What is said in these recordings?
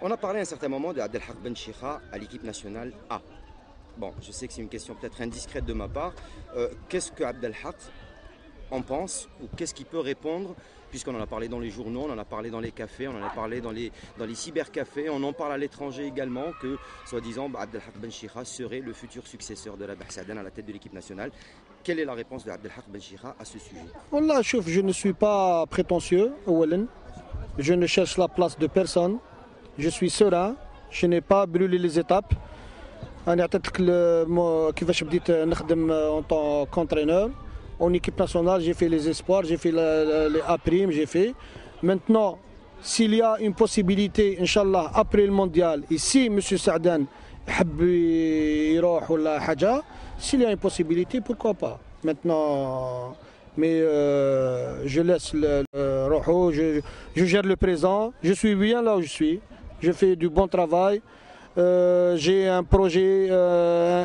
On a parlé à un certain moment de Abdelhak Ben Chikha à l'équipe nationale A. Bon, je sais que c'est une question peut-être indiscrète de ma part. Qu'est-ce que Abdelhak en pense ou qu'est-ce qu'il peut répondre, puisqu'on en a parlé dans les journaux, on en a parlé dans les cafés, on en a parlé dans les cybercafés, on en parle à l'étranger également, que soi-disant Abdelhak Ben Chikha serait le futur successeur de la Saadane à la tête de l'équipe nationale. Quelle est la réponse de Abdelhak Ben Chikha à ce sujet? Wallah, chouf, je ne suis pas prétentieux, أولاً. Je ne cherche la place de personne. Je suis serein. Je n'ai pas brûlé les étapes. أنا عطيتلك كيفاش بديت نخدم en tant qu'entraîneur. En équipe nationale, j'ai fait les espoirs, j'ai fait les A', j'ai fait. Maintenant, s'il y a une possibilité, Inch'Allah, après le mondial, et si M. Saadane يحب يروح ولا حاجة, s'il y a une possibilité, pourquoi pas. Maintenant, mais je laisse le rojo, je gère le présent, je suis bien là où je suis, je fais du bon travail, j'ai un projet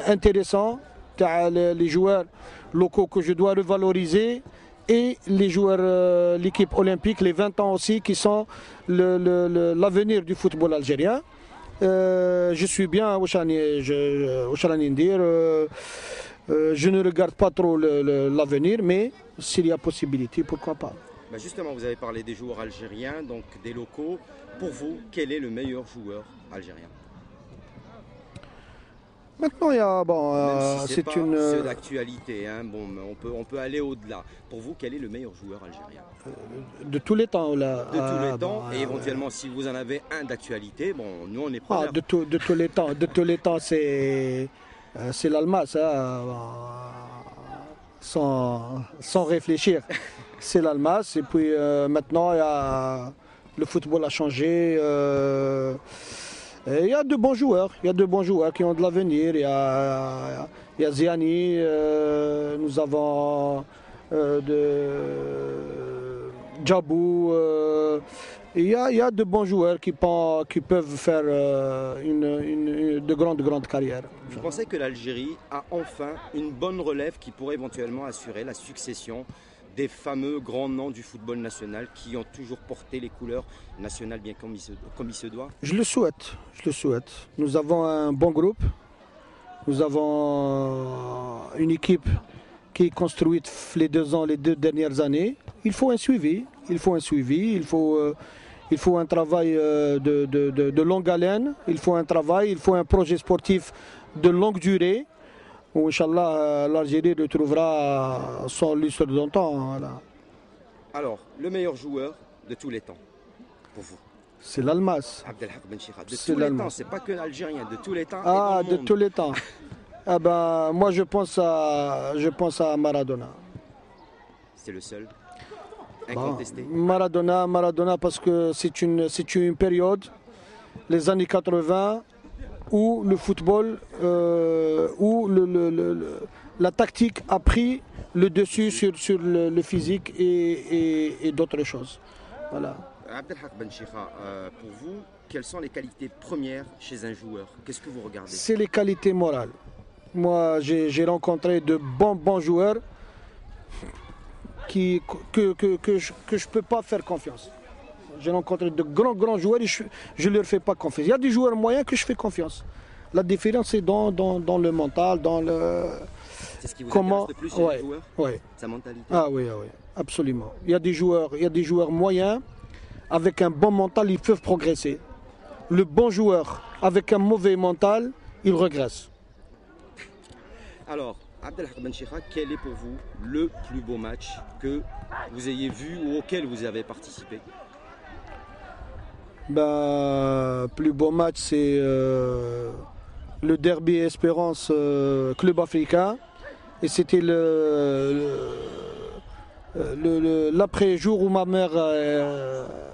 intéressant, les joueurs locaux que je dois revaloriser et les joueurs, l'équipe olympique, les 20 ans aussi qui sont l'avenir du football algérien. Je suis bien au Chalanindir. Je ne regarde pas trop l'avenir, mais s'il y a possibilité, pourquoi pas. Ben justement, vous avez parlé des joueurs algériens, donc des locaux. Pour vous, quel est le meilleur joueur algérien? Maintenant, il y a, bon, Même si c'est pas une. ceux d'actualité, hein, bon, mais on peut aller au-delà. Pour vous, quel est le meilleur joueur algérien? De tous les temps, là. De tous les temps, et éventuellement, si vous en avez un d'actualité, bon, nous on est preneurs. De tous les temps, c'est l'Almas, hein, sans réfléchir. C'est l'Almas, et puis maintenant, le football a changé. Il y a de bons joueurs, qui ont de l'avenir. Il y a Ziani, nous avons Djabou. Il y a de bons joueurs qui peuvent faire de grandes carrières. Vous pensez que l'Algérie a enfin une bonne relève qui pourrait éventuellement assurer la succession des fameux grands noms du football national qui ont toujours porté les couleurs nationales bien comme il se doit? Je le souhaite. Nous avons un bon groupe. Nous avons une équipe qui est construite les 2 dernières années. Il faut un suivi. Il faut un travail de longue haleine. Il faut un projet sportif de longue durée. Où, Inch'Allah, l'Algérie retrouvera son lustre d'antan. Voilà. Alors, le meilleur joueur de tous les temps, pour vous? C'est l'Almas. Abdelhak Ben Chikha. De tous les temps, c'est pas que l'Algérien, de tous les temps. Ah, et dans le de monde. tous les temps. Ah ben, moi, je pense à Maradona. C'est le seul incontesté. Maradona, parce que c'est une période, les années 80, où le football, où la tactique a pris le dessus sur le physique et d'autres choses. Voilà. Abdelhak Ben Chikha, pour vous, quelles sont les qualités premières chez un joueur? Qu'est-ce que vous regardez? C'est les qualités morales. Moi, j'ai rencontré de bons joueurs que je ne peux pas faire confiance. J'ai rencontré de grands joueurs et je ne leur fais pas confiance. Il y a des joueurs moyens que je fais confiance. La différence, c'est dans le mental, dans le... C'est ce qui vous intéresse le plus chez les joueurs? Ouais. Sa mentalité? Ah oui, absolument. Il y a des joueurs moyens, avec un bon mental, ils peuvent progresser. Le bon joueur, avec un mauvais mental, il régresse. Alors, Abdelhak Ben Chikha, quel est pour vous le plus beau match que vous ayez vu ou auquel vous avez participé? Plus beau match, c'est le derby Espérance Club africain. Et c'était l'après-jour où ma mère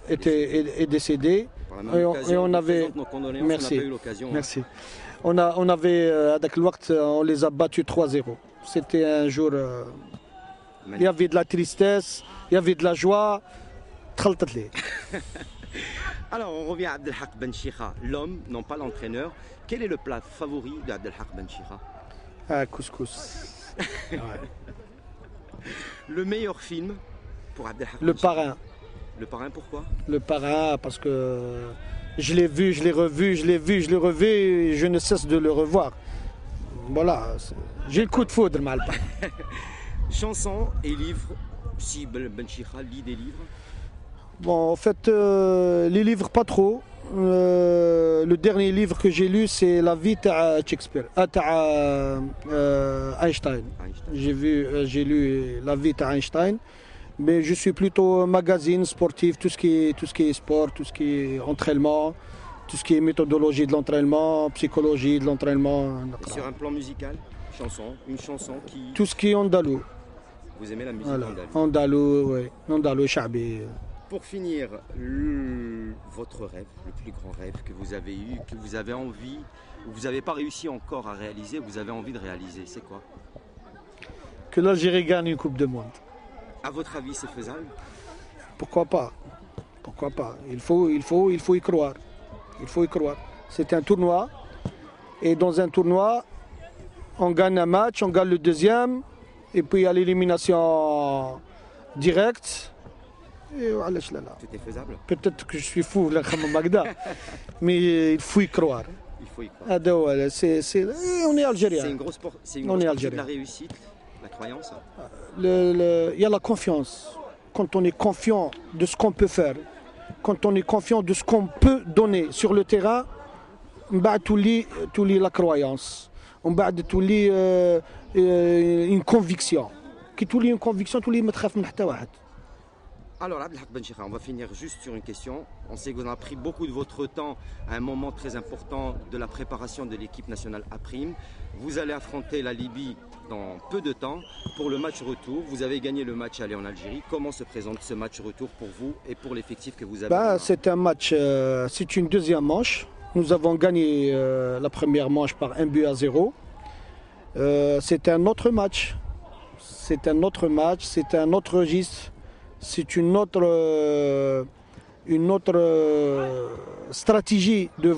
est décédée. Et on avait... Merci. On n'a pas eu l'occasion. Merci. On avait, avec le Waqt, on les a battus 3-0. C'était un jour... il y avait de la tristesse, il y avait de la joie. Alors, on revient à Abdelhak Ben Chikha, l'homme, non pas l'entraîneur. Quel est le plat favori d'Abdelhak Ben Chikha? Ah, couscous. Ouais. Le meilleur film pour Abdelhak Ben Le Chikha? Parrain. Le Parrain, pourquoi? Le Parrain, parce que Je l'ai vu, je l'ai revu, je l'ai vu, je l'ai revu et je ne cesse de le revoir. Voilà, j'ai le coup de foudre, mal. Chansons et livres, si Ben Chikha lit des livres. Bon, en fait, les livres, pas trop. Le dernier livre que j'ai lu, c'est La vie de Shakespeare, Einstein. J'ai lu La vie d'Einstein, mais je suis plutôt magazine sportif, tout ce qui est sport, tout ce qui est entraînement, tout ce qui est méthodologie de l'entraînement, psychologie de l'entraînement. Et sur un plan musical, une chanson qui... Tout ce qui est andalou. Vous aimez la musique Voilà. andalouse? Andalou, oui. Andalou, chabi. Pour finir, votre rêve, le plus grand rêve que vous avez eu, que vous avez envie, ou vous n'avez pas réussi encore à réaliser, vous avez envie de réaliser, c'est quoi? Que l'Algérie gagne une Coupe du Monde. À votre avis, c'est faisable? Pourquoi pas? Pourquoi pas? Il faut y croire. Il faut y croire. C'est un tournoi. Et dans un tournoi, on gagne un match, on gagne le deuxième, et puis il y a l'élimination directe. Et voilà, tout est faisable. Peut-être que je suis fou, là, comme Magda, mais il faut y croire. Il faut y croire. On est algérien. C'est une grosse partie de la réussite, la croyance. Il y a la confiance. Quand on est confiant de ce qu'on peut faire, quand on est confiant de ce qu'on peut donner sur le terrain, on va tout lit la croyance. On va tout lit une conviction. Qui tout lit une conviction, tout lit me traf n'hta wahed. Alors, Abdelhak Ben Chikha, on va finir juste sur une question. On sait que vous avez pris beaucoup de votre temps à un moment très important de la préparation de l'équipe nationale A'. Vous allez affronter la Libye dans peu de temps pour le match retour. Vous avez gagné le match aller en Algérie. Comment se présente ce match retour pour vous et pour l'effectif que vous avez? C'est un match, c'est une deuxième manche. Nous avons gagné la première manche par 1-0. C'est un autre match. C'est un autre match, c'est un autre registre. C'est une autre stratégie de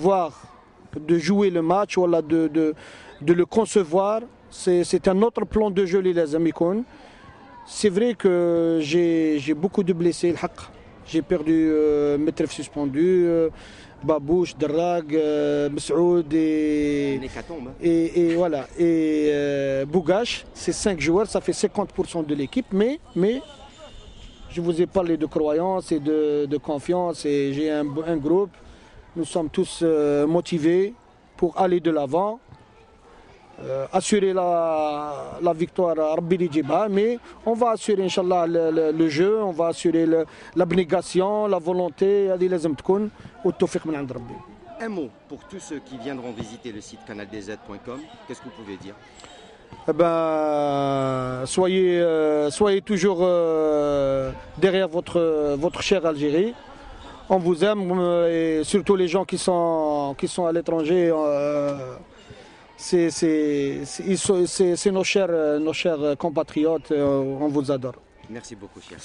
jouer le match, voilà, de le concevoir. C'est un autre plan de jeu, les amis. C'est vrai que j'ai beaucoup de blessés. J'ai perdu Metref suspendu, Babouche, Darrag, Messoud et voilà. Et Bougache, c'est 5 joueurs, ça fait 50% de l'équipe, mais je vous ai parlé de croyance et de confiance et j'ai un groupe. Nous sommes tous motivés pour aller de l'avant, assurer la victoire à Rabbi Djiba, mais on va assurer, Inch'Allah, le jeu, on va assurer l'abnégation, la volonté. Un mot pour tous ceux qui viendront visiter le site canaldz.com, qu'est-ce que vous pouvez dire? Soyez toujours derrière votre chère Algérie. On vous aime et surtout les gens qui sont à l'étranger. C'est nos chers compatriotes. On vous adore. Merci beaucoup, cher.